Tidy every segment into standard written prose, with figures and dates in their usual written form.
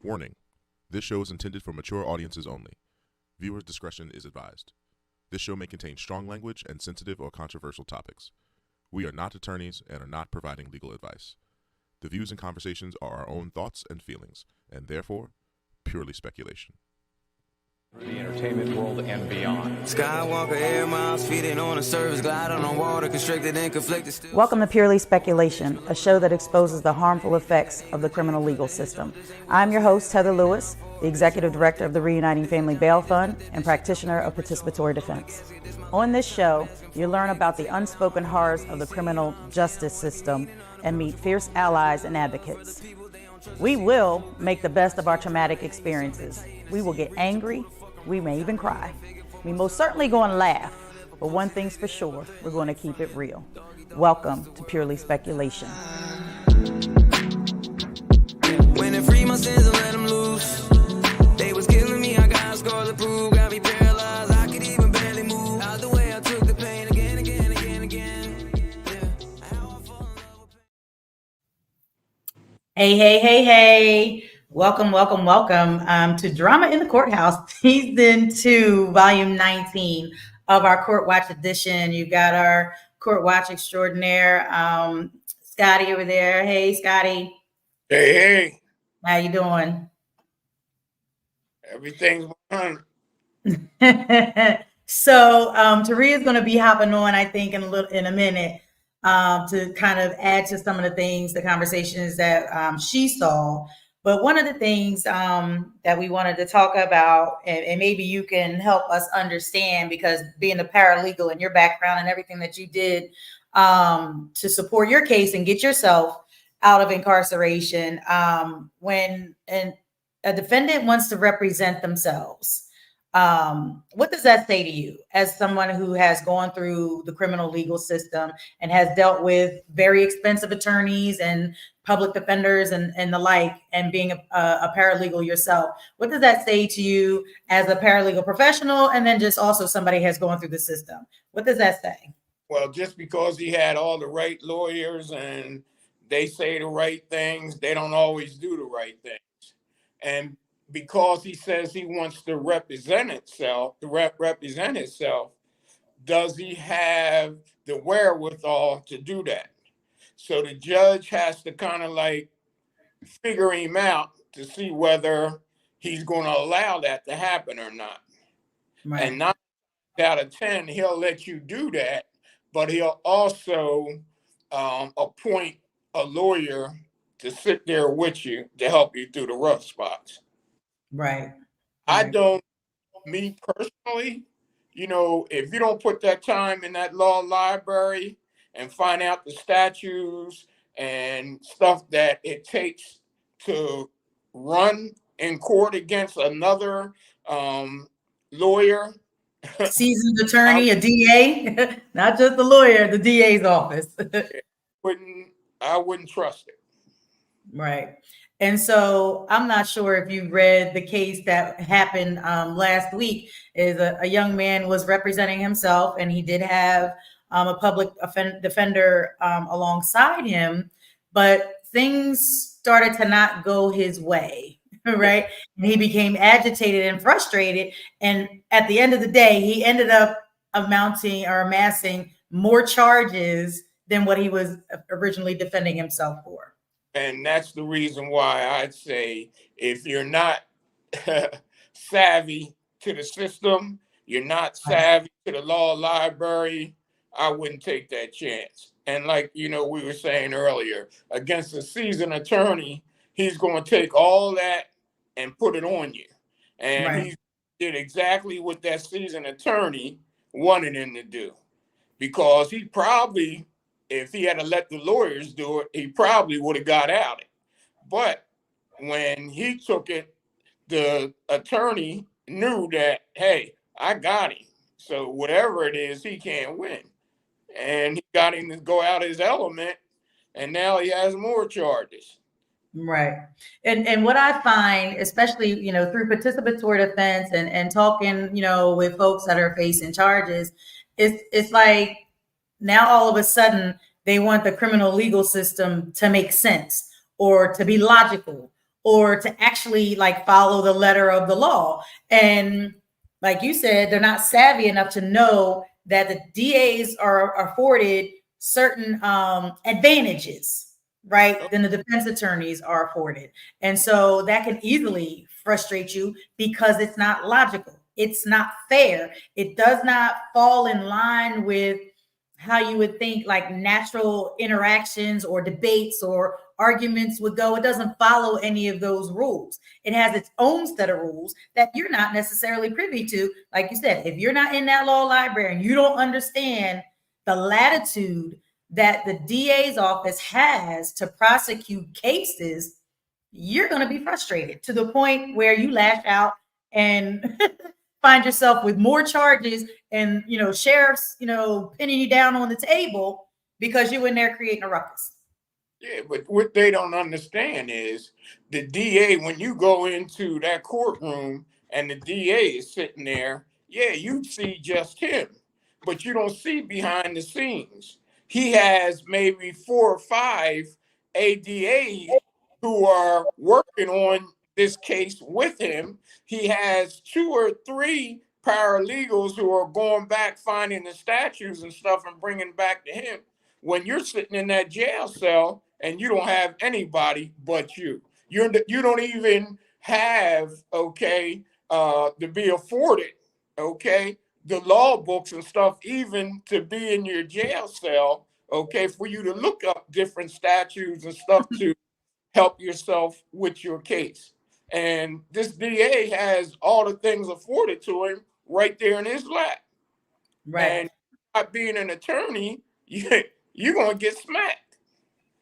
Warning: this show is intended for mature audiences only. Viewers' discretion is advised. This show may contain strong language and sensitive or controversial topics. We are not attorneys and are not providing legal advice. The views and conversations are our own thoughts and feelings, and therefore, purely speculation. The entertainment world and beyond. Skywalker air miles, feeding on a surface, gliding on water, constricted and conflicted. Welcome to Purely Speculation, a show that exposes the harmful effects of the criminal legal system. I'm your host, Heather Lewis, the Executive Director of the Reuniting Family Bail Fund and practitioner of participatory defense. On this show, you'll learn about the unspoken horrors of the criminal justice system and meet fierce allies and advocates. We will make the best of our traumatic experiences. We will get angry. We may even cry. We most certainly going to laugh, but one thing's for sure, we're going to keep it real. Welcome to Purely Speculation. When I free my sins and let them loose, they was killing me, I got a scar to prove, got me paralyzed, I could even barely move. Out the way I took the pain again. Hey. Welcome to Drama in the Courthouse, Season 2, Volume 19 of our Court Watch edition. You got our Court Watch extraordinaire, Scotty over there. Hey, Scotty. Hey. How you doing? Everything's fine. So, Taria's going to be hopping on, I think, in a minute to kind of add to some of the things, the conversations that she saw. But one of the things that we wanted to talk about, and maybe you can help us understand, because being a paralegal and your background and everything that you did to support your case and get yourself out of incarceration, when a defendant wants to represent themselves, what does that say to you as someone who has gone through the criminal legal system and has dealt with very expensive attorneys and public defenders and the like, and being a paralegal yourself? What does that say to you as a paralegal professional, and then just also somebody has gone through the system? What does that say? Well, just because he had all the right lawyers and they say the right things, they don't always do the right things. And because he says he wants to represent himself, does he have the wherewithal to do that? So the judge has to kind of like figure him out to see whether he's going to allow that to happen or not. Right. And 9 out of 10, he'll let you do that, but he'll also appoint a lawyer to sit there with you to help you through the rough spots. Right. I don't, me personally, if you don't put that time in that law library and find out the statutes and stuff that it takes to run in court against another lawyer. Seasoned attorney, a DA, not just the lawyer, the DA's office. I wouldn't trust it. Right. And so I'm not sure if you read the case that happened last week. Is a young man was representing himself, and he did have a public defender alongside him, but things started to not go his way, right? And he became agitated and frustrated. And at the end of the day, he ended up amassing more charges than what he was originally defending himself for. And that's the reason why I'd say if you're not savvy to the system, you're not savvy to the law library, I wouldn't take that chance. And like, we were saying earlier, against a seasoned attorney, he's going to take all that and put it on you. And he did exactly what that seasoned attorney wanted him to do. Because he probably, if he had to let the lawyers do it, he probably would have got out it. But when he took it, the attorney knew that, hey, I got him. So whatever it is, he can't win. And he got him to go out his element, and now he has more charges. Right. And what I find, especially, through participatory defense and talking, with folks that are facing charges, it's like now all of a sudden they want the criminal legal system to make sense or to be logical or to actually like follow the letter of the law. And like you said, they're not savvy enough to know that the DAs are afforded certain advantages, right, than the defense attorneys are afforded. And so that can easily frustrate you because it's not logical. It's not fair. It does not fall in line with how you would think like natural interactions or debates or arguments would go. It doesn't follow any of those rules. It has its own set of rules that you're not necessarily privy to. Like you said, if you're not in that law library and you don't understand the latitude that the DA's office has to prosecute cases, you're going to be frustrated to the point where you lash out and find yourself with more charges and, sheriffs, pinning you down on the table because you in there creating a ruckus. Yeah, but what they don't understand is the DA, when you go into that courtroom and the DA is sitting there, yeah, you see just him, but you don't see behind the scenes. He has maybe 4 or 5 ADAs who are working on this case with him. He has 2 or 3 paralegals who are going back, finding the statutes and stuff and bringing back to him. When you're sitting in that jail cell and you don't have anybody but you don't even have, to be afforded, the law books and stuff, even to be in your jail cell, for you to look up different statutes and stuff to help yourself with your case. And this DA has all the things afforded to him right there in his lap. Right. And not being an attorney, you're going to get smacked.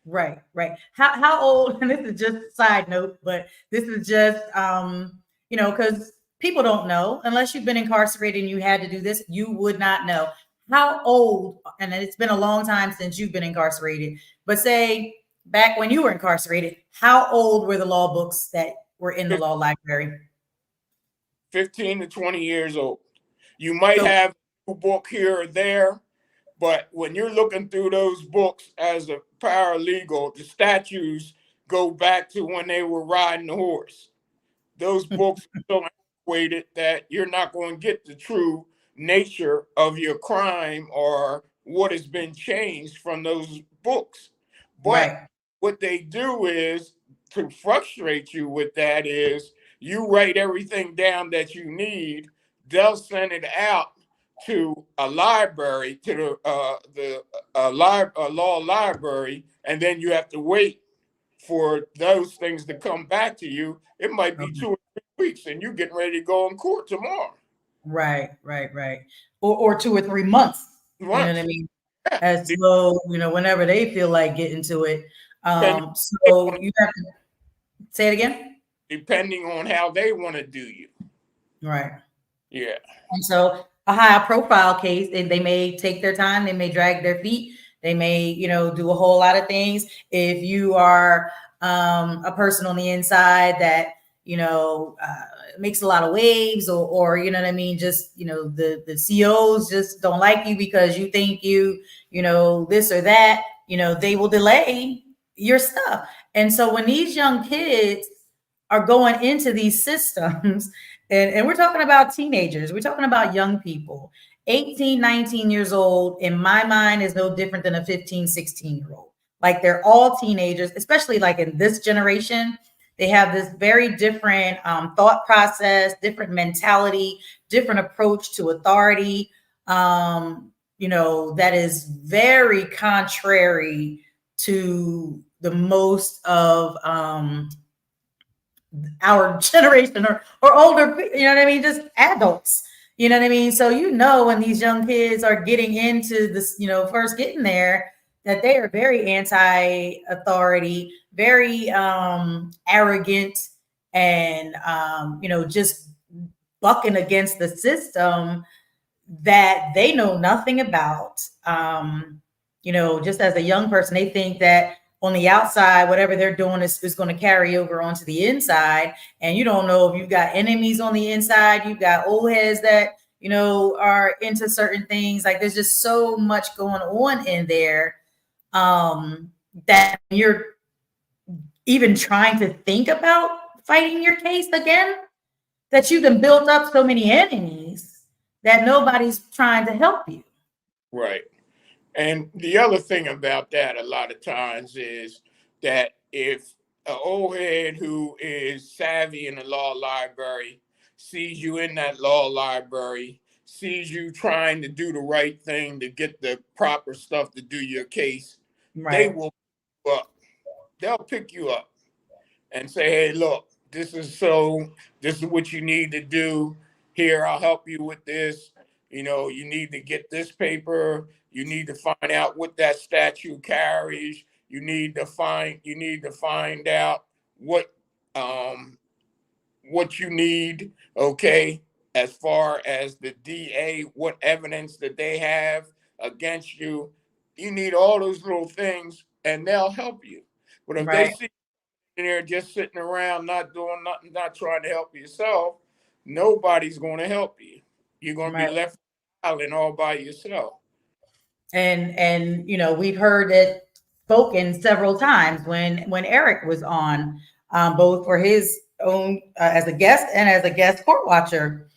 Right. How old, and this is just a side note, but this is just, because people don't know, unless you've been incarcerated and you had to do this, you would not know. How old, and it's been a long time since you've been incarcerated, but say back when you were incarcerated, how old were the law books that were in the law library? 15 to 20 years old. You might have a book here or there, but when you're looking through those books as a paralegal, the statutes go back to when they were riding the horse. Those books are so antiquated that you're not going to get the true nature of your crime or what has been changed from those books. But what they do is, to frustrate you with that, is you write everything down that you need. They'll send it out to a library, to the law library, and then you have to wait for those things to come back to you. It might be 2 or 3 weeks, and you're getting ready to go in court tomorrow. Right. Or 2 or 3 months. You know what I mean? As slow, whenever they feel like getting to it. So you have to say it again. Depending on how they want to do you. Right. Yeah. And so a high profile case, they may take their time, they may drag their feet, they may, do a whole lot of things. If you are a person on the inside that, makes a lot of waves or you know what I mean, just, the COs just don't like you because you think this or that, they will delay your stuff. And so when these young kids are going into these systems, and we're talking about teenagers, we're talking about young people, 18, 19 years old, in my mind, is no different than a 15, 16-year-old. Like, they're all teenagers, especially like in this generation. They have this very different thought process, different mentality, different approach to authority, that is very contrary to the most of our generation or older, just adults, so, when these young kids are getting into this, first getting there, that they are very anti-authority, very arrogant, and, just bucking against the system that they know nothing about. Just as a young person, they think that on the outside, whatever they're doing is going to carry over onto the inside. And you don't know if you've got enemies on the inside. You've got old heads that, are into certain things. Like, there's just so much going on in there that you're even trying to think about fighting your case again? That you done built up so many enemies that nobody's trying to help you. Right. And the other thing about that a lot of times is that if an old head who is savvy in the law library sees you in that law library, sees you trying to do the right thing to get the proper stuff to do your case, they Right. will pick you up. They'll pick you up and say, hey, look, this is what you need to do. Here, I'll help you with this. You know, you need to get this paper. You need to find out what that statute carries. You need to find out what you need, okay, as far as the DA, what evidence that they have against you. You need all those little things and they'll help you. But if they Right. see in there just sitting around, not doing nothing, not trying to help yourself, nobody's going to help you. You're going to be Right. left island all by yourself. And you know, we've heard it spoken several times when Eric was on, both for his own as a guest and as a guest court watcher,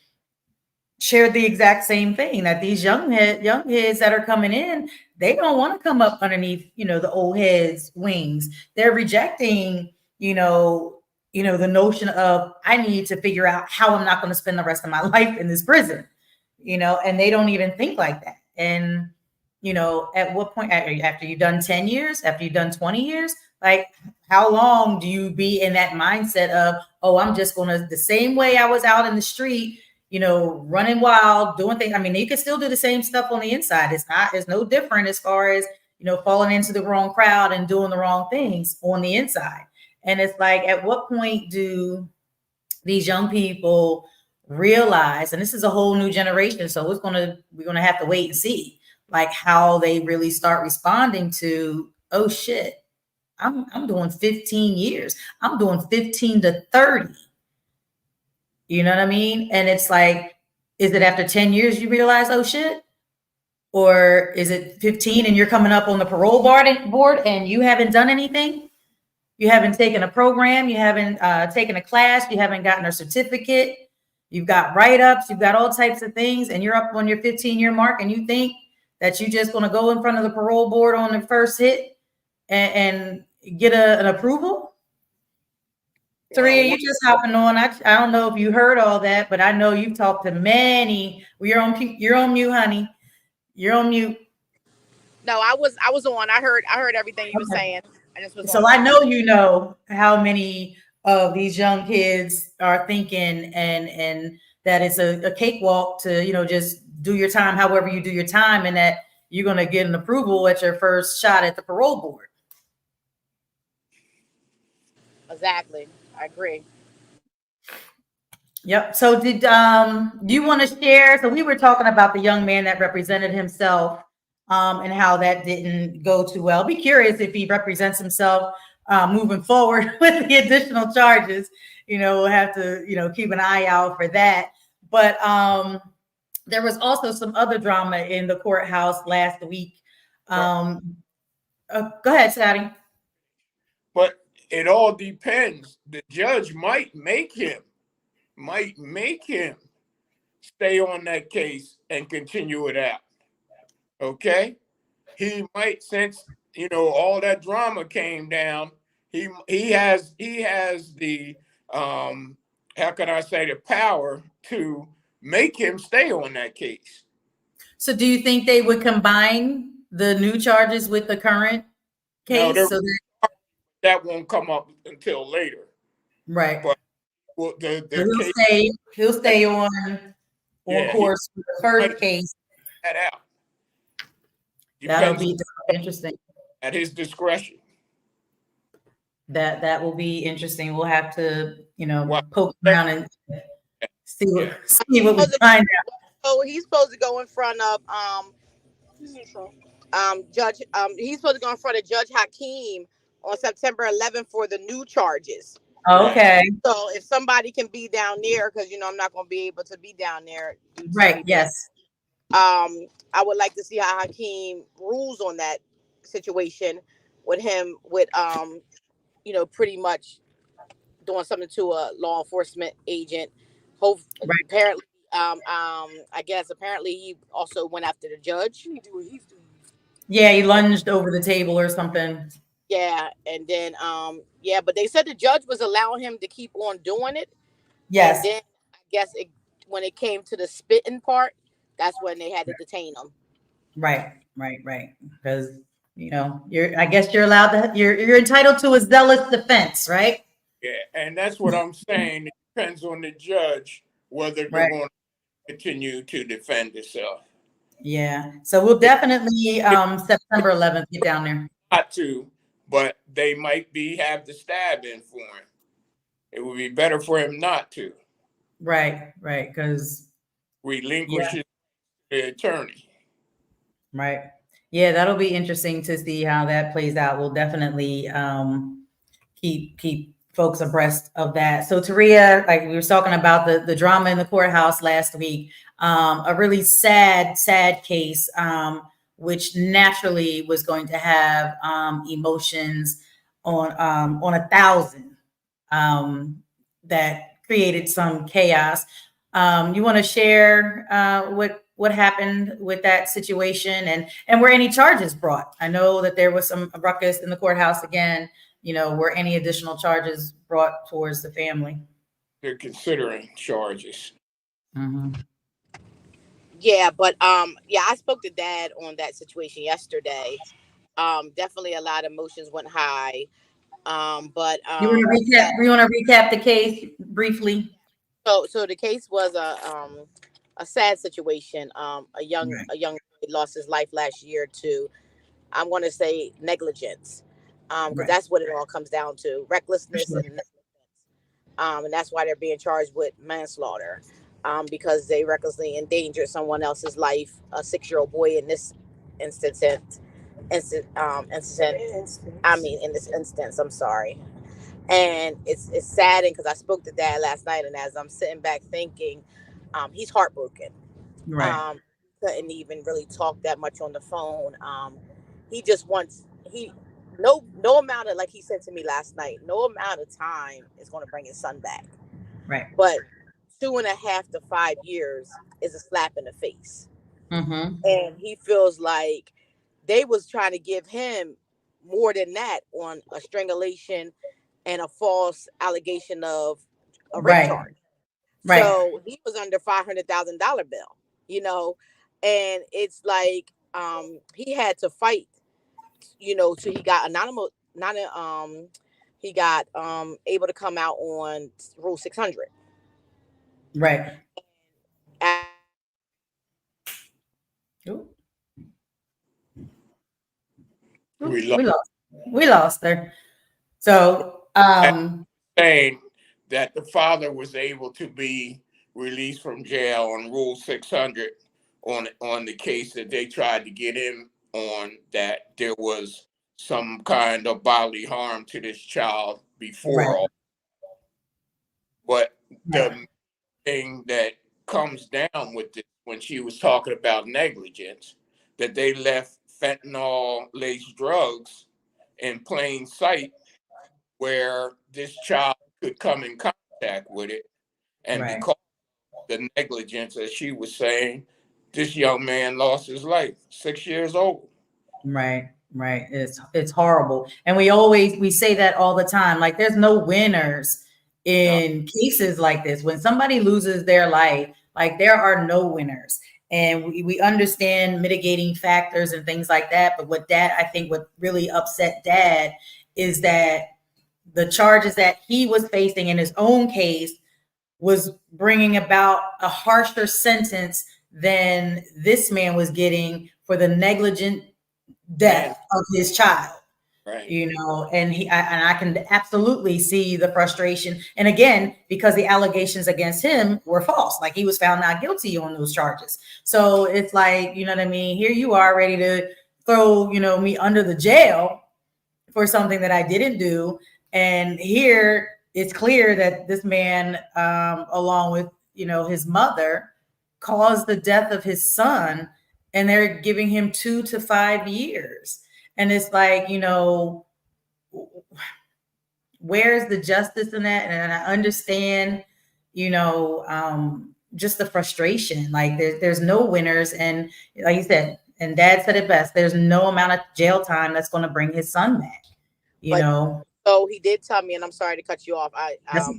shared the exact same thing, that these young heads that are coming in, they don't want to come up underneath, you know, the old heads' wings. They're rejecting, the notion of, I need to figure out how I'm not going to spend the rest of my life in this prison, and they don't even think like that. And at what point, after you've done 10 years, after you've done 20 years, like, how long do you be in that mindset of, oh, I'm just going to, the same way I was out in the street, running wild, doing things. I mean, you can still do the same stuff on the inside. It's no different as far as, falling into the wrong crowd and doing the wrong things on the inside. And it's like, at what point do these young people realize, and this is a whole new generation, so we're going to have to wait and see, like, how they really start responding to, oh shit, I'm doing 15 years. I'm doing 15 to 30. You know what I mean? And it's like, is it after 10 years you realize, oh shit? Or is it 15 and you're coming up on the parole board and you haven't done anything? You haven't taken a program, you haven't taken a class, you haven't gotten a certificate, you've got write-ups, you've got all types of things, and you're up on your 15-year mark and you think that you're just going to go in front of the parole board on the first hit and get an approval? Taria, you just hopping on. I don't know if you heard all that, but I know you've talked to many. Well, you're on mute, honey. You're on mute. No, I was on. I heard everything you were saying. I just was so on. I know you know how many of these young kids are thinking and that it's a cakewalk to, just do your time however you do your time, and that you're going to get an approval at your first shot at the parole board. Exactly. I agree. Yep. So did you want to share? So we were talking about the young man that represented himself and how that didn't go too well. Be curious if he represents himself moving forward with the additional charges. We'll have to, keep an eye out for that. But there was also some other drama in the courthouse last week. Go ahead, Scotty. But it all depends. The judge might make him stay on that case and continue it out. Okay? He might, since all that drama came down, he has the how can I say, the power to make him stay on that case. So do you think they would combine the new charges with the current case? No, that won't come up until later. Right. But he'll stay on course with the first case. That out. That'll be interesting. At his discretion. That will be interesting. We'll have to, poke around and see what we find out. So he's supposed to go in front of Judge. He's supposed to go in front of Judge Hakeem on September 11th for the new charges. Okay. So if somebody can be down there, because I'm not going to be able to be down there. Right. Yes. I would like to see how Hakeem rules on that situation with him, with pretty much doing something to a law enforcement agent. Hope Right. apparently, I guess apparently he also went after the judge. Yeah, he lunged over the table or something. Yeah, and then yeah, but they said the judge was allowing him to keep on doing it, and Yes. then I guess when it came to the spitting part, that's when they had to detain him. Right. Because I guess you're allowed to. You're entitled to a zealous defense, right? Yeah, and that's what I'm saying. It depends on the judge whether they're Right. going to continue to defend itself. Yeah. So we'll definitely September 11th get down there. Not to, but they might have the stab in for him. It would be better for him not to Right. Because relinquish the attorney. right. Yeah, that'll be interesting to see how that plays out. We'll definitely keep folks abreast of that. So Taria, like we were talking about the drama in the courthouse last week, a really sad case, which naturally was going to have emotions on 1,000 that created some chaos. You want to share what happened with that situation and were any charges brought? I know that there was some ruckus in the courthouse again. Were any additional charges brought towards the family? They're considering charges. Mm-hmm. Yeah, but yeah, I spoke to Dad on that situation yesterday. Definitely a lot of emotions went high. But You want to recap the case briefly? So the case was a sad situation. A young boy lost his life last year to, I'm going to say, negligence. Because that's what it all comes down to: recklessness and negligence. And that's why they're being charged with manslaughter, because they recklessly endangered someone else's life, a 6-year-old boy in this instance. In this instance, I'm sorry. And it's saddening because I spoke to Dad last night, and as I'm sitting back thinking, he's heartbroken. Right. Couldn't even really talk that much on the phone. He just wants no amount of, like he said to me last night, no amount of time is going to bring his son back. Right. But 2.5 to 5 years is a slap in the face. Mm-hmm. And he feels like they was trying to give him more than that on a strangulation and a false allegation of a rape charge. Right. So he was under $500,000 bill, and it's like he had to fight, so he got he got able to come out on Rule 600. Right. We lost her. So saying that the father was able to be released from jail on Rule 600 on the case that they tried to get him on, that there was some kind of bodily harm to this child before all. But the thing that comes down with this, when she was talking about negligence, that they left fentanyl-laced drugs in plain sight where this child could come in contact with it. And because of the negligence, as she was saying, this young man lost his life, 6 years old. Right. It's horrible. And we say that all the time. Like, there's no winners in cases like this. When somebody loses their life, like, there are no winners. And we understand mitigating factors and things like that. But I think what really upset Dad is that the charges that he was facing in his own case was bringing about a harsher sentence than this man was getting for the negligent death of his child. Right. And I can absolutely see the frustration. And again, because the allegations against him were false, like he was found not guilty on those charges. So it's like, you know what I mean? Here you are ready to throw, me under the jail for something that I didn't do. And here it's clear that this man, along with, his mother, caused the death of his son, and they're giving him 2 to 5 years. And it's like, where's the justice in that? And I understand, just the frustration. Like there's no winners. And like you said, and Dad said it best, there's no amount of jail time that's going to bring his son back, So he did tell me, and I'm sorry to cut you off. That's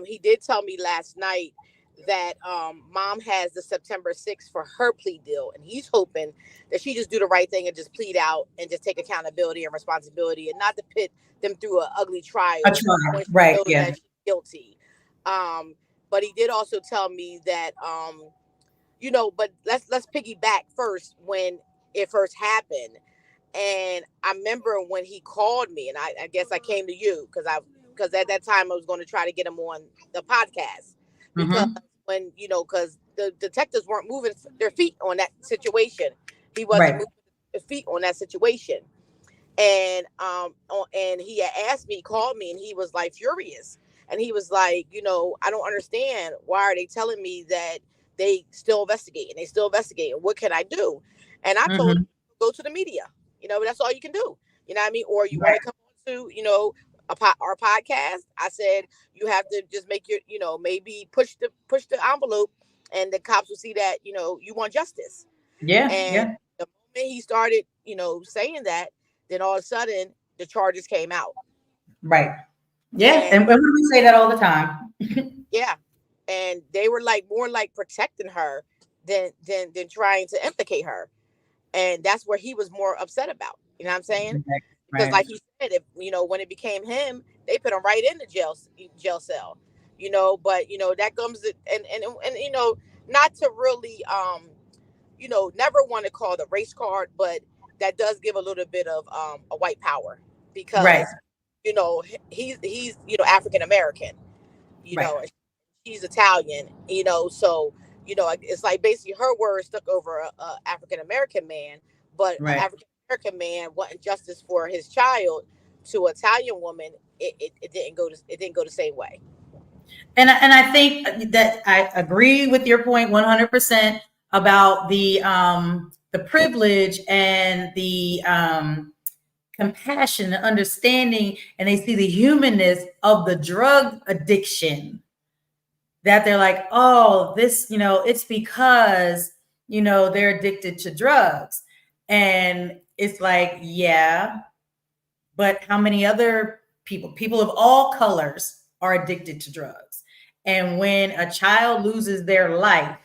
He did tell me last night that mom has the September 6th for her plea deal, and he's hoping that she just do the right thing and just plead out and just take accountability and responsibility, and not to pit them through an ugly trial. Right? Yeah. That she's guilty. But he did also tell me that but let's piggyback first when it first happened. And I remember when he called me, and I guess I came to you because at that time I was going to try to get him on the podcast, because when because the detectives weren't moving their feet on that situation. He wasn't moving his feet on that situation, and he had asked me, called me, and he was like furious, and he was like, I don't understand, why are they telling me that they still investigating? What can I do? And I told him, go to the media. That's all you can do. You know what I mean? Or you want to come on to, our podcast. I said, you have to just make your, maybe push the envelope, and the cops will see that, you want justice. Yeah. And the moment he started, saying that, then all of a sudden the charges came out. Right. Yeah. And we say that all the time. Yeah. And they were more like protecting her than trying to implicate her. And that's where he was more upset about. You know what I'm saying? Because like he said, if when it became him, they put him right in the jail cell. But that comes and not to really never want to call the race card, but that does give a little bit of a white power, because he's African American, she's Italian, so it's like basically her words stuck over a African American man, but an African American man wanting justice for his child to an Italian woman, it didn't go the same way. And I think that I agree with your point 100% about the privilege and the compassion and understanding, and they see the humanness of the drug addiction, that they're like, oh, this, it's because, they're addicted to drugs. And it's like, yeah, but how many other people of all colors are addicted to drugs? And when a child loses their life,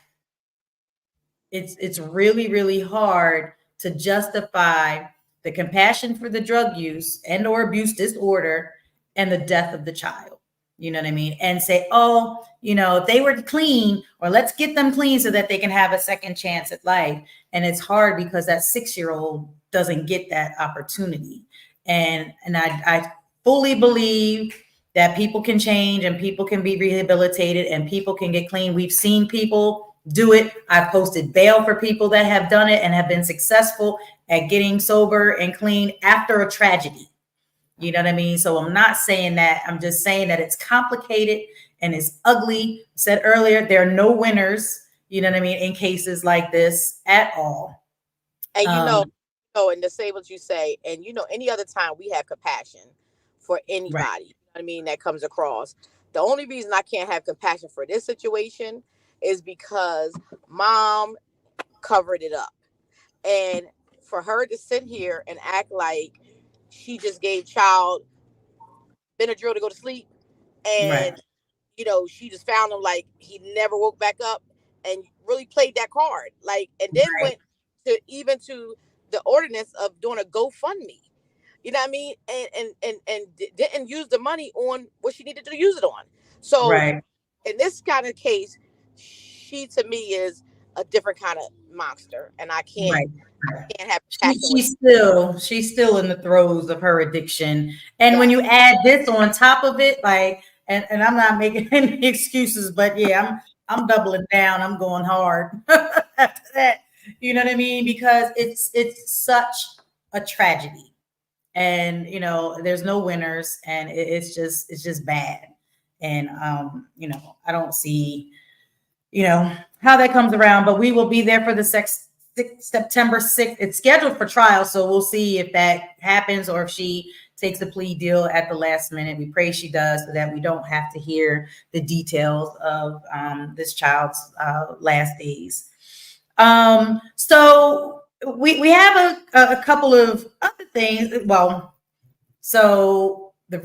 it's really, really hard to justify the compassion for the drug use and or abuse disorder and the death of the child. You know what I mean? And say, oh, if they were clean, or let's get them clean so that they can have a second chance at life. And it's hard because that 6-year-old doesn't get that opportunity. And I fully believe that people can change and people can be rehabilitated and people can get clean. We've seen people do it. I've posted bail for people that have done it and have been successful at getting sober and clean after a tragedy. You know what I mean? So I'm not saying that. I'm just saying that it's complicated and it's ugly. I said earlier, there are no winners, you know what I mean, in cases like this at all. And and to say what you say, and any other time we have compassion for anybody, you know what I mean, that comes across. The only reason I can't have compassion for this situation is because mom covered it up. And for her to sit here and act like she just gave child Benadryl to go to sleep, and she just found him like he never woke back up, and really played that card, and then went to the ordinance of doing a GoFundMe, you know what I mean, and didn't use the money on what she needed to use it on. So in this kind of case, she to me is a different kind of monster, and I can't have she's still in the throes of her addiction. And when you add this on top of it, and I'm not making any excuses, but yeah, I'm doubling down. I'm going hard after that. You know what I mean? Because it's such a tragedy, and there's no winners, and it's just bad. And I don't see how that comes around, but we will be there for the September 6th. It's scheduled for trial, so we'll see if that happens or if she takes a plea deal at the last minute. We pray she does, so that we don't have to hear the details of this child's last days. So we have a couple of other things. Well, so the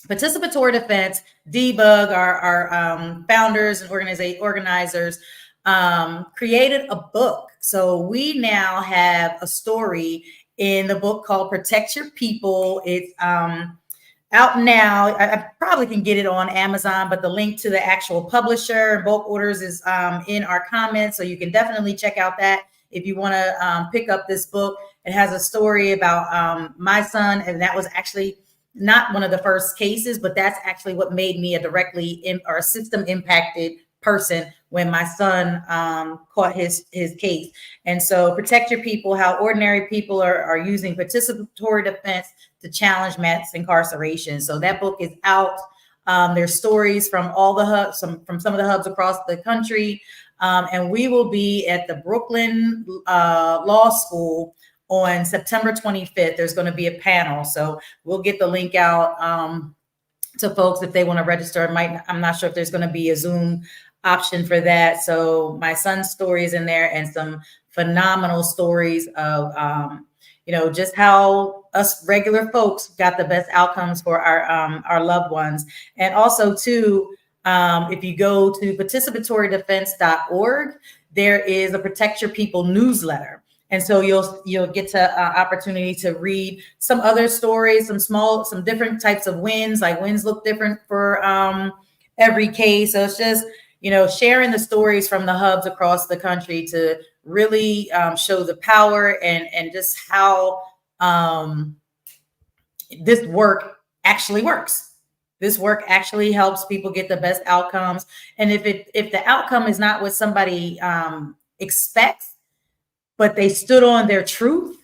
participatory defense, debug, our founders and organizers created a book. So we now have a story in the book called Protect Your People. It's out now. I probably can get it on Amazon, but the link to the actual publisher and bulk orders is in our comments. So you can definitely check out that if you want to pick up this book. It has a story about my son, and that was actually not one of the first cases, but that's actually what made me a system impacted person when my son caught his case. And so Protect Your People, how ordinary people are using participatory defense to challenge mass incarceration. So that book is out. There's stories from all the hubs, from some of the hubs across the country. And we will be at the Brooklyn Law School on September 25th. There's going to be a panel. So we'll get the link out to folks if they want to register. I'm not sure if there's going to be a Zoom option for that. So my son's story is in there, and some phenomenal stories of, just how us regular folks got the best outcomes for our loved ones. And also too, if you go to participatory-defense.org, there is a Protect Your People newsletter. And so you'll get to opportunity to read some other stories, some different types of wins. Like wins look different for every case. So it's just, sharing the stories from the hubs across the country to really show the power and just how this work actually works. This work actually helps people get the best outcomes. And if the outcome is not what somebody expects, but they stood on their truth,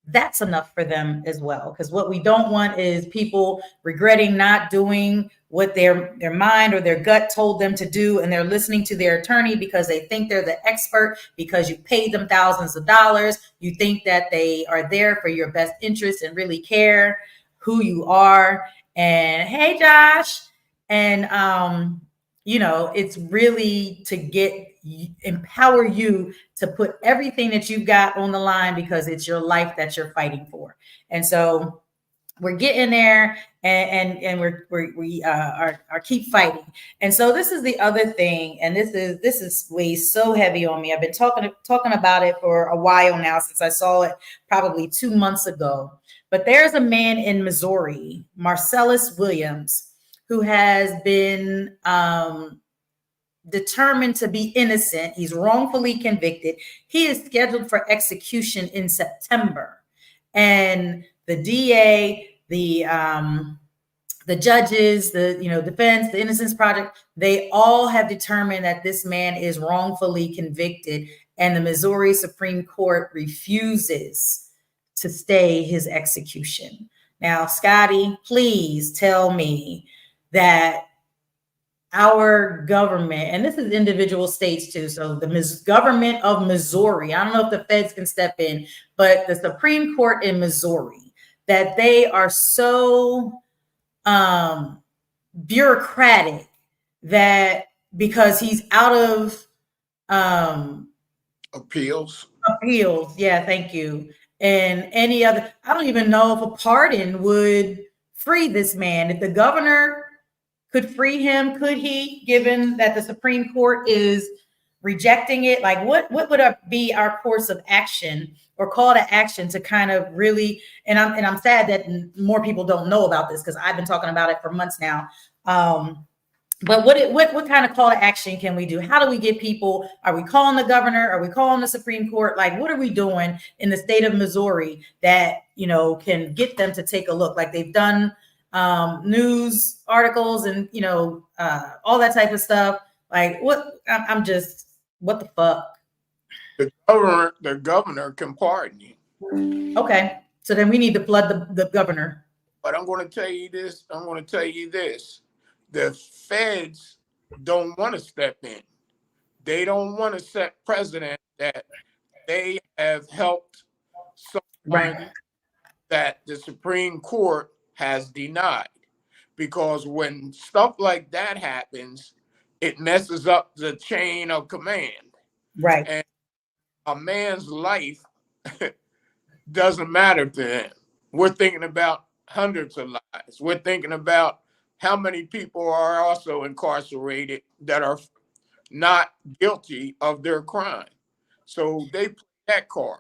that's enough for them as well. Because what we don't want is people regretting not doing what their mind or their gut told them to do, and they're listening to their attorney because they think they're the expert, because you paid them thousands of dollars. You think that they are there for your best interest and really care who you are. And hey, Josh. And it's really to empower you to put everything that you've got on the line, because it's your life that you're fighting for. And so we're getting there, and we are keep fighting. And so this is the other thing, and this weighs so heavy on me. I've been talking about it for a while now, since I saw it probably 2 months ago. But there's a man in Missouri, Marcellus Williams, who has been determined to be innocent. He's wrongfully convicted. He is scheduled for execution in September. And the DA, the judges, the defense, the Innocence Project, they all have determined that this man is wrongfully convicted, and the Missouri Supreme Court refuses to stay his execution. Now, Scotty, please tell me that our government, and this is individual states too, so the government of Missouri, I don't know if the feds can step in, but the Supreme Court in Missouri, that they are so bureaucratic that because he's out of appeals, yeah, thank you, and any other, I don't even know if a pardon would free this man. If the governor could free him, could he, given that the Supreme Court is rejecting it? Like, what would be our course of action or call to action to kind of really, and I'm sad that more people don't know about this, because I've been talking about it for months now. But what kind of call to action can we do? How do we get people? Are we calling the governor? Are we calling the Supreme Court? Like, what are we doing in the state of Missouri that, can get them to take a look? Like they've done news articles and, all that type of stuff. Like what the fuck? The governor can pardon you. Okay. So then we need to flood the governor. But I'm going to tell you this. The feds don't want to step in. They don't want to set precedent that they have helped someone that the Supreme Court has denied. Because when stuff like that happens, it messes up the chain of command. Right. And a man's life doesn't matter to him. We're thinking about hundreds of lives. We're thinking about how many people are also incarcerated that are not guilty of their crime. So they play that card.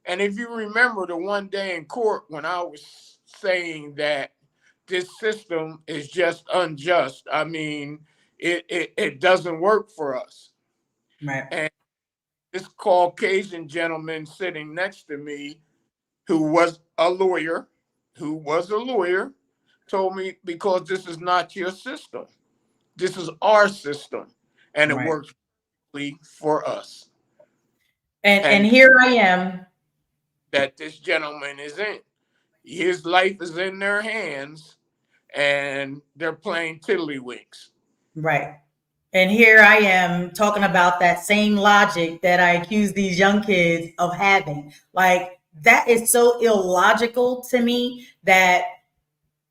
And if you remember the one day in court when I was saying that this system is just unjust, I mean, it doesn't work for us. Right. And this Caucasian gentleman sitting next to me, who was a lawyer, told me, because this is not your system. This is our system, and it works perfectly for us. And here I am. That this gentleman is in. His life is in their hands, and they're playing tiddlywinks. Right. And here I am talking about that same logic that I accuse these young kids of having. Like, that is so illogical to me that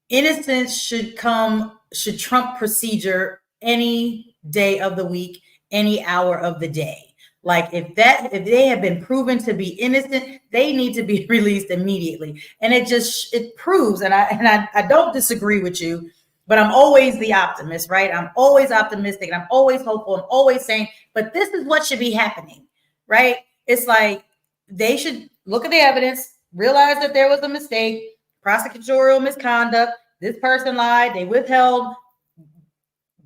innocence should trump procedure any day of the week, any hour of the day. Like, if they have been proven to be innocent, they need to be released immediately. And it proves, and I don't disagree with you, but I'm always the optimist, right? I'm always optimistic, and I'm always hopeful. I'm always saying, but this is what should be happening, right? It's like they should look at the evidence, realize that there was a mistake, prosecutorial misconduct. This person lied. They withheld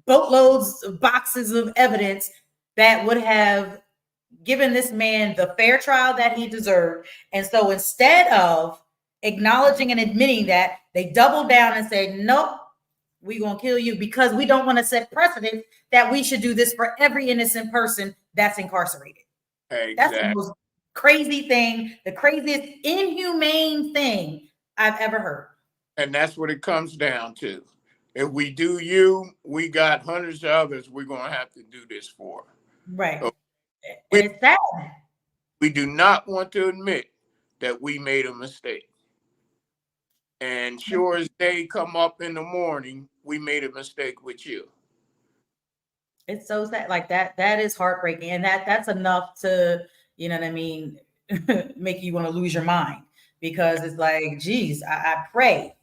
boatloads of boxes of evidence that would have given this man the fair trial that he deserved. And so instead of acknowledging and admitting that, they double down and say, nope, we're going to kill you because we don't want to set precedent that we should do this for every innocent person that's incarcerated. Exactly. That's the most crazy thing, the craziest inhumane thing I've ever heard. And that's what it comes down to. If we do you, we got hundreds of others we're going to have to do this for. Right. So it's sad. We do not want to admit that we made a mistake. And sure as day come up in the morning, we made a mistake with you. It's so sad. Like that is heartbreaking. And that's enough to, you know what I mean, make you want to lose your mind, because it's like, geez, I pray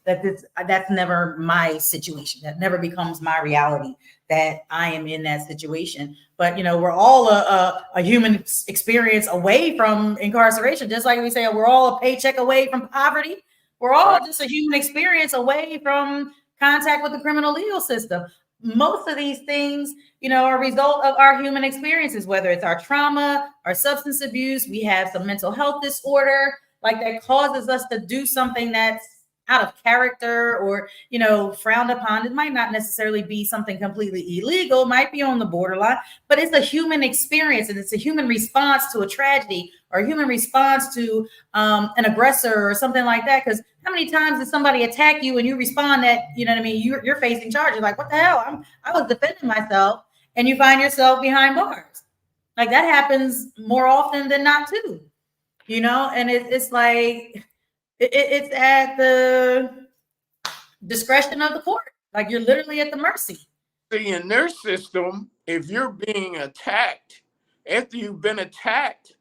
that that's never my situation. That never becomes my reality, that I am in that situation. But, you know, we're all a human experience away from incarceration. Just like we say, we're all a paycheck away from poverty. We're all just a human experience away from contact with the criminal legal system. Most of these things, you know, are a result of our human experiences, whether it's our trauma, our substance abuse, we have some mental health disorder, like that causes us to do something that's out of character or, you know, frowned upon. It might not necessarily be something completely illegal, might be on the borderline, but it's a human experience, and it's a human response to a tragedy or a human response to an aggressor or something like that. Because how many times did somebody attack you and you respond that, you know what I mean, you're facing charges? Like, what the hell? I was defending myself, and you find yourself behind bars. Like, that happens more often than not too, you know. And it's like it's at the discretion of the court. Like, you're literally at the mercy. See, in their system, if you're being attacked, after you've been attacked,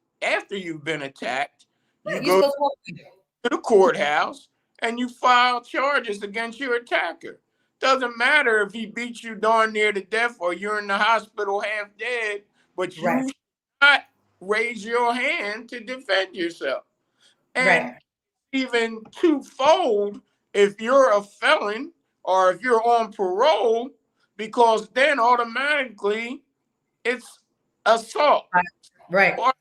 you go to the courthouse and you file charges against your attacker. Doesn't matter if he beats you darn near to death or you're in the hospital half dead, but you should not raise your hand to defend yourself. And even twofold if you're a felon or if you're on parole, because then automatically it's assault. Right. Or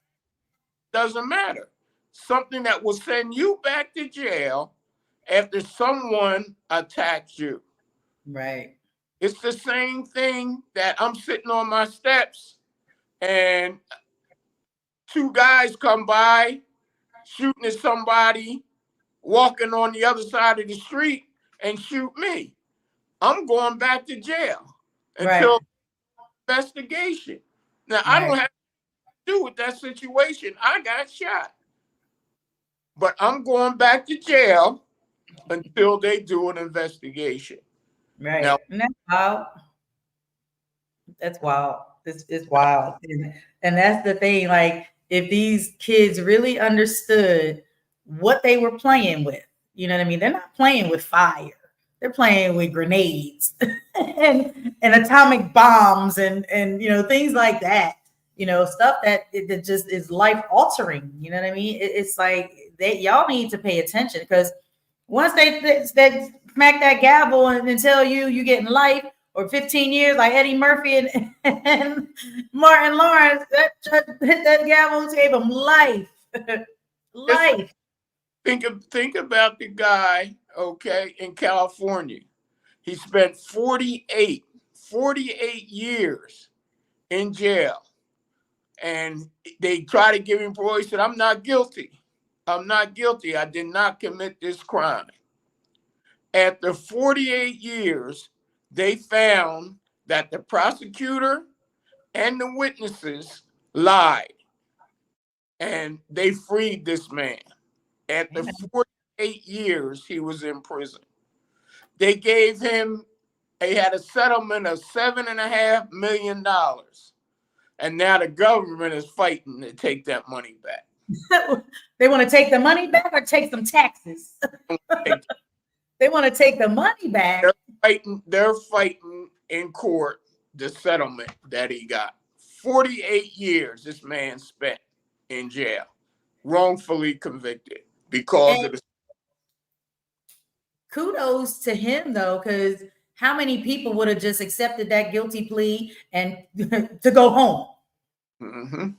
doesn't matter. Something that will send you back to jail after someone attacks you. Right. It's the same thing that I'm sitting on my steps and two guys come by shooting at somebody walking on the other side of the street and shoot me. I'm going back to jail until investigation. Now, I don't have to do with that situation. I got shot. but I'm going back to jail until they do an investigation. Right. Now, And that's wild. That's wild. It's wild. And that's the thing. Like, if these kids really understood what they were playing with, you know what I mean? They're not playing with fire. They're playing with grenades and atomic bombs and things like that. Stuff that just is life altering. You know what I mean? It's like y'all need to pay attention, because once they smack that gavel and tell you getting life or 15 years, like Eddie Murphy and Martin Lawrence, that judge hit that gavel and gave him life. Life. Think about the guy, okay, in California. He spent 48 years in jail. And they try to give him parole. He said, I'm not guilty. I'm not guilty. I did not commit this crime. After 48 years, they found that the prosecutor and the witnesses lied. And they freed this man. After 48 years, he was in prison. They had a settlement of $7.5 million. And now the government is fighting to take that money back. They want to take the money back or take some taxes? They want to take the money back. They're fighting in court the settlement that he got. 48 years this man spent in jail, wrongfully convicted because of the. Kudos to him, though, because how many people would have just accepted that guilty plea and to go home? Mm-hmm. Right?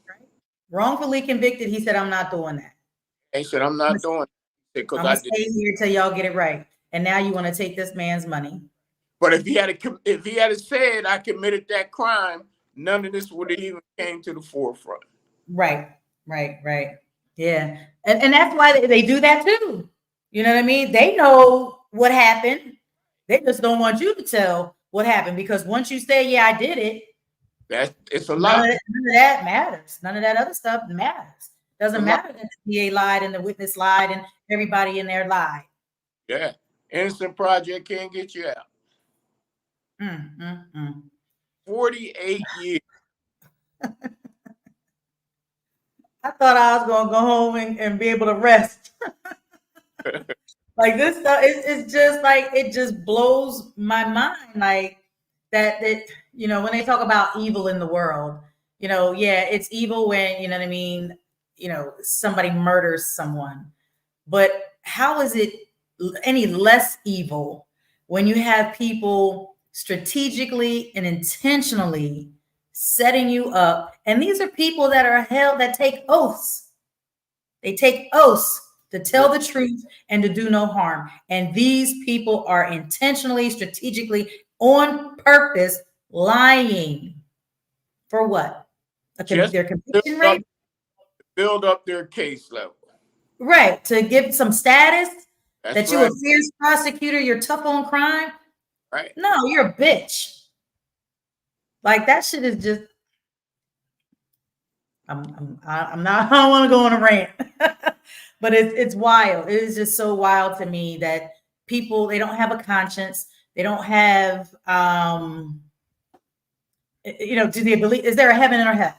Wrongfully convicted. He said, I'm not doing that. He said, I'm not doing it because I'm going to stay here till y'all get it right. And now you want to take this man's money. But if he had said I committed that crime, none of this would have even came to the forefront. Right. Yeah. And that's why they do that too. You know what I mean? They know what happened. They just don't want you to tell what happened, because once you say, yeah, I did it, it's a lie. None of that matters. None of that other stuff matters. Doesn't matter that the DA lied and the witness lied and everybody in there lied. Yeah. Innocent project can't get you out. 48 years. I thought I was going to go home and be able to rest. Like, this stuff, it's just like, it just blows my mind. Like that, when they talk about evil in the world, yeah, it's evil when, you know what I mean? Somebody murders someone, but how is it any less evil when you have people strategically and intentionally setting you up? And these are people that are held, that take oaths. They take oaths to tell the truth and to do no harm. And these people are intentionally, strategically, on purpose, lying. For what? Their conviction rate? Build up their case level. Right. To give some status. That's that you're a fierce prosecutor, you're tough on crime. Right. No, you're a bitch. Like, that shit is just. I don't want to go on a rant, but it's wild. It is just so wild to me that people, they don't have a conscience. They don't have, do they believe? Is there a heaven or hell?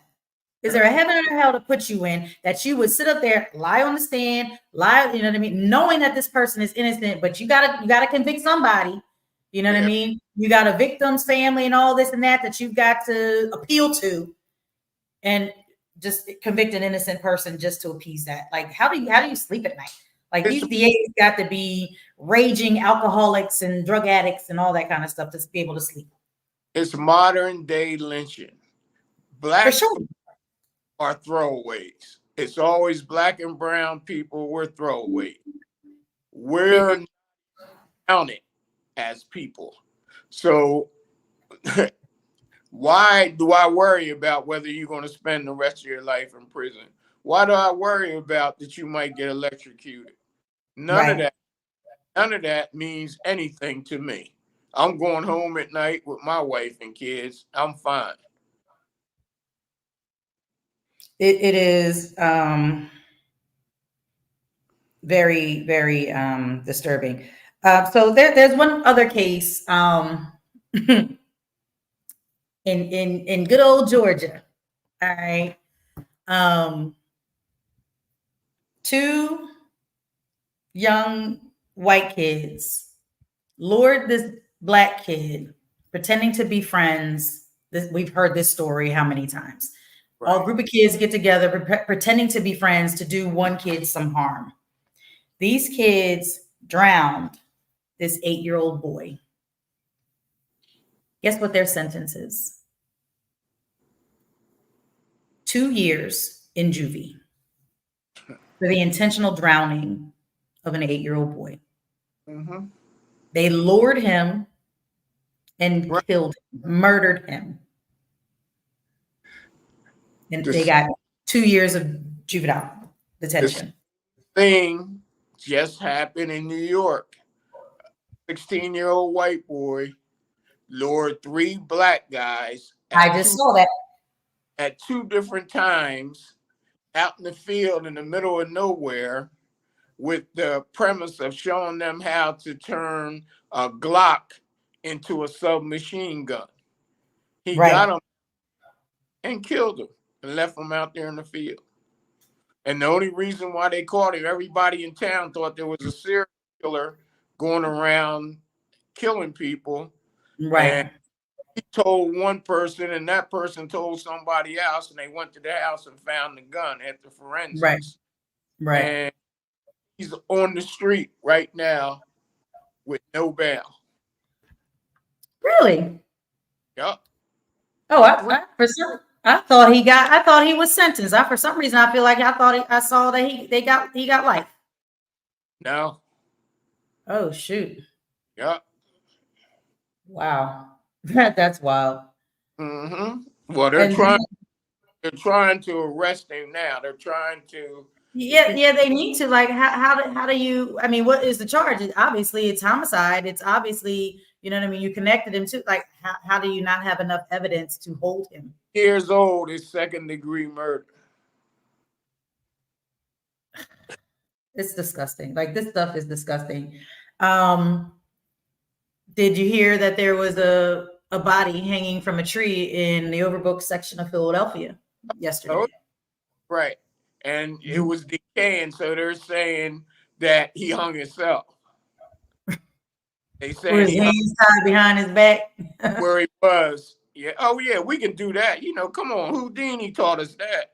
Is there a heaven or hell to put you in that you would sit up there, lie on the stand, lie, you know what I mean? Knowing that this person is innocent, but you gotta convict somebody. You know what I mean? You got a victim's family and all this and that you've got to appeal to, and just convict an innocent person just to appease that. Like, how do you sleep at night? Like, these DAs got to be raging alcoholics and drug addicts and all that kind of stuff to be able to sleep. It's modern day lynching. Black for sure are throwaways. It's always black and brown people. We're throwaways. We're counted as people. So why do I worry about whether you're going to spend the rest of your life in prison? Why do I worry about that you might get electrocuted? None of that means anything to me. I'm going home at night with my wife and kids. I'm fine. It is very, very disturbing. So there's one other case in good old Georgia. All right. Two young white kids lured this black kid pretending to be friends. We've heard this story how many times? Right. All group of kids get together pretending to be friends to do one kid some harm. These kids drowned this 8-year-old boy. Guess what their sentence is? 2 years in juvie for the intentional drowning of an 8-year-old boy. Mm-hmm. They lured him and killed him, murdered him. And they got 2 years of juvenile detention. This thing just happened in New York. 16-year-old white boy lured 3 black guys. I just saw that. At 2 different times out in the field in the middle of nowhere with the premise of showing them how to turn a Glock into a submachine gun. He got them and killed them and left them out there in the field. And the only reason why they caught him, everybody in town thought there was a serial killer going around killing people. Right. And he told one person and that person told somebody else, and they went to the house and found the gun at the forensics. Right. And he's on the street right now with no bail. Really? Yep. Oh, I thought he was sentenced. For some reason I feel like I saw that he got life. No. Oh shoot. Yep. Wow. That's wild. Mm-hmm. Well, they're trying to arrest him now. They're trying to. Yeah, they need to. Like, how do you? I mean, what is the charge? Obviously, it's homicide. It's obviously, you know what I mean. You connected him to. Like, how do you not have enough evidence to hold him? Years old is 2nd-degree murder. It's disgusting. Like, this stuff is disgusting. Did you hear that there was a body hanging from a tree in the Overbrook section of Philadelphia yesterday? Oh, right. And it was decaying, so they're saying that he hung himself. They say his hands tied behind his back. Where he was. Yeah. Oh, yeah, we can do that. You know, come on. Houdini taught us that.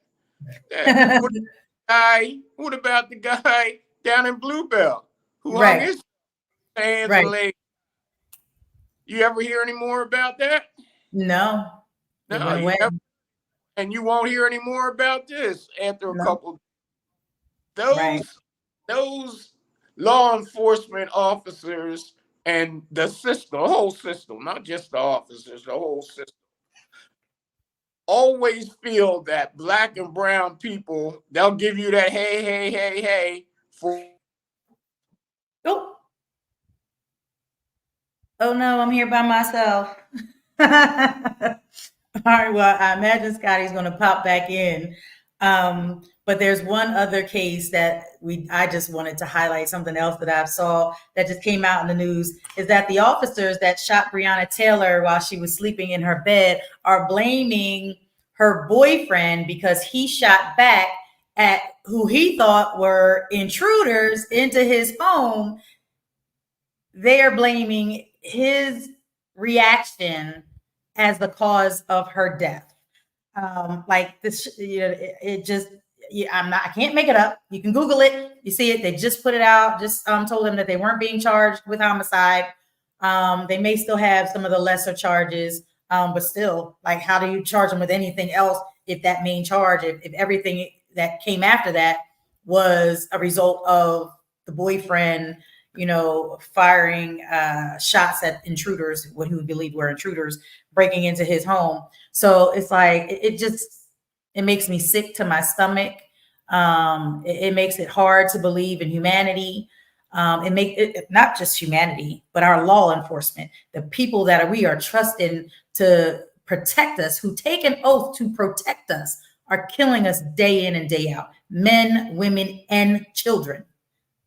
What about the guy down in Bluebell who hung his hands and legs? You ever hear any more about that? No. And you won't hear any more about this after a couple. Those law enforcement officers and the system, the whole system, not just the officers, the whole system, always feel that black and brown people, they'll give you that hey for. Oh no, I'm here by myself. All right, well, I imagine Scotty's going to pop back in. But there's one other case that I just wanted to highlight. Something else that I saw that just came out in the news is that the officers that shot Breonna Taylor while she was sleeping in her bed are blaming her boyfriend because he shot back at who he thought were intruders into his home. They are blaming his reaction as the cause of her death. Like this, you know, it just, I can't make it up. You can Google it. You see it. They just put it out. Just told them that they weren't being charged with homicide. They may still have some of the lesser charges, but still, like, how do you charge them with anything else if that main charge, if everything that came after that was a result of the boyfriend, you know, firing shots at intruders, what he would believe were intruders, breaking into his home. So it's like, it makes me sick to my stomach. It makes it hard to believe in humanity. It makes it not just humanity, but our law enforcement, the people that we are trusting to protect us, who take an oath to protect us, are killing us day in and day out. Men, women, and children.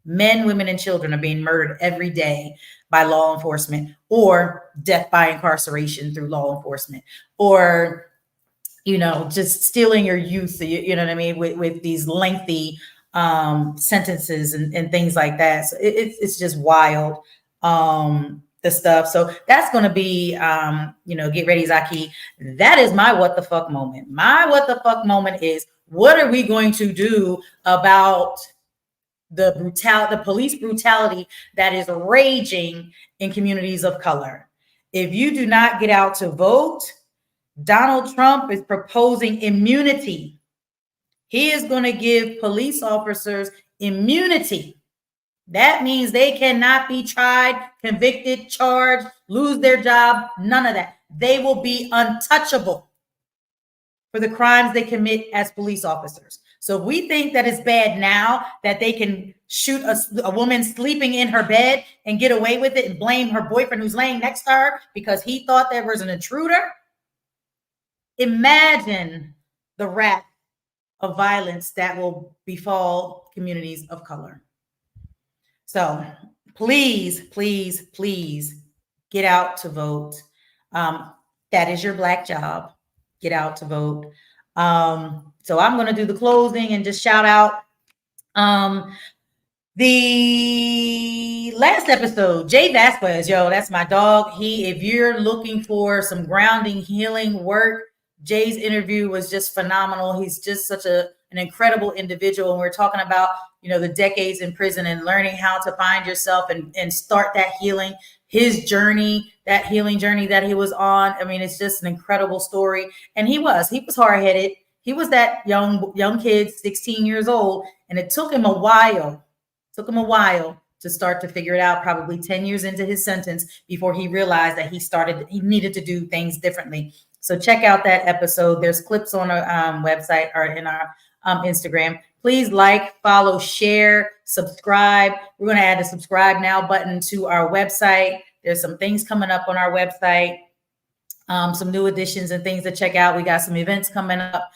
Men, women, and children are being murdered every day by law enforcement, or death by incarceration through law enforcement, or, just stealing your youth, you know what I mean, with these lengthy sentences and things like that. So it's just wild, the stuff. So that's going to be, get ready, Zaki. That is my what the fuck moment. My what the fuck moment is, what are we going to do about the police brutality that is raging in communities of color? If you do not get out to vote, Donald Trump is proposing immunity. He is going to give police officers immunity. That means they cannot be tried, convicted, charged, lose their job, none of that. They will be untouchable for the crimes they commit as police officers. So if we think that it's bad now that they can shoot a woman sleeping in her bed and get away with it and blame her boyfriend who's laying next to her because he thought there was an intruder, imagine the wrath of violence that will befall communities of color. So please, please, please get out to vote. That is your Black job. Get out to vote. So I'm going to do the closing and just shout out the last episode, Jay Vasquez, that's my dog. If you're looking for some grounding, healing work, Jay's interview was just phenomenal. He's just such an incredible individual. And we're talking about, the decades in prison and learning how to find yourself and start that healing, his journey, that healing journey that he was on. I mean, it's just an incredible story. And he was hard-headed. He was that young kid, 16 years old. And it took him a while to start to figure it out, probably 10 years into his sentence before he realized that he needed to do things differently. So check out that episode. There's clips on our website or in our Instagram. Please like, follow, share, subscribe. We're going to add the subscribe now button to our website. There's some things coming up on our website, some new additions and things to check out. We got some events coming up.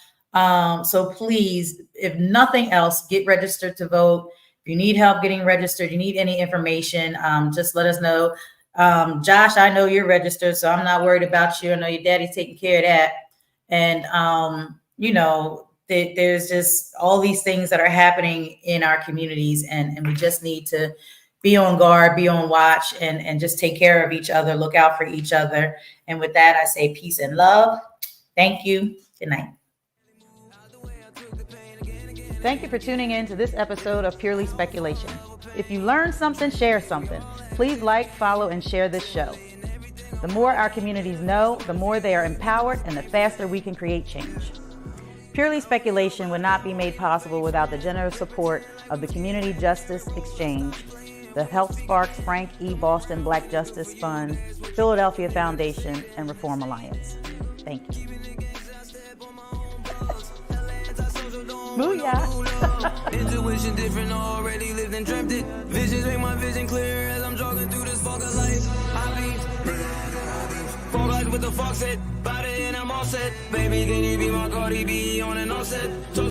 So please, if nothing else, get registered to vote. If you need help getting registered, you need any information, just let us know. Josh, I know you're registered, so I'm not worried about you. I know your daddy's taking care of that. And, there's just all these things that are happening in our communities, and we just need to be on guard, be on watch, and just take care of each other, look out for each other. And with that, I say peace and love. Thank you. Good night. Thank you for tuning in to this episode of Purely Speculation. If you learned something, share something. Please like, follow, and share this show. The more our communities know, the more they are empowered, and the faster we can create change. Purely Speculation would not be made possible without the generous support of the Community Justice Exchange, the Health Sparks Frank E. Boston Black Justice Fund, Philadelphia Foundation, and Reform Alliance. Thank you. Booyah! Intuition different, already lived and dreamt it. Visions make my vision clear as I'm jogging through this fog of life. I be fog eyes with the fox head, body and I'm all set. Baby, can you be my Cardi B on an offset?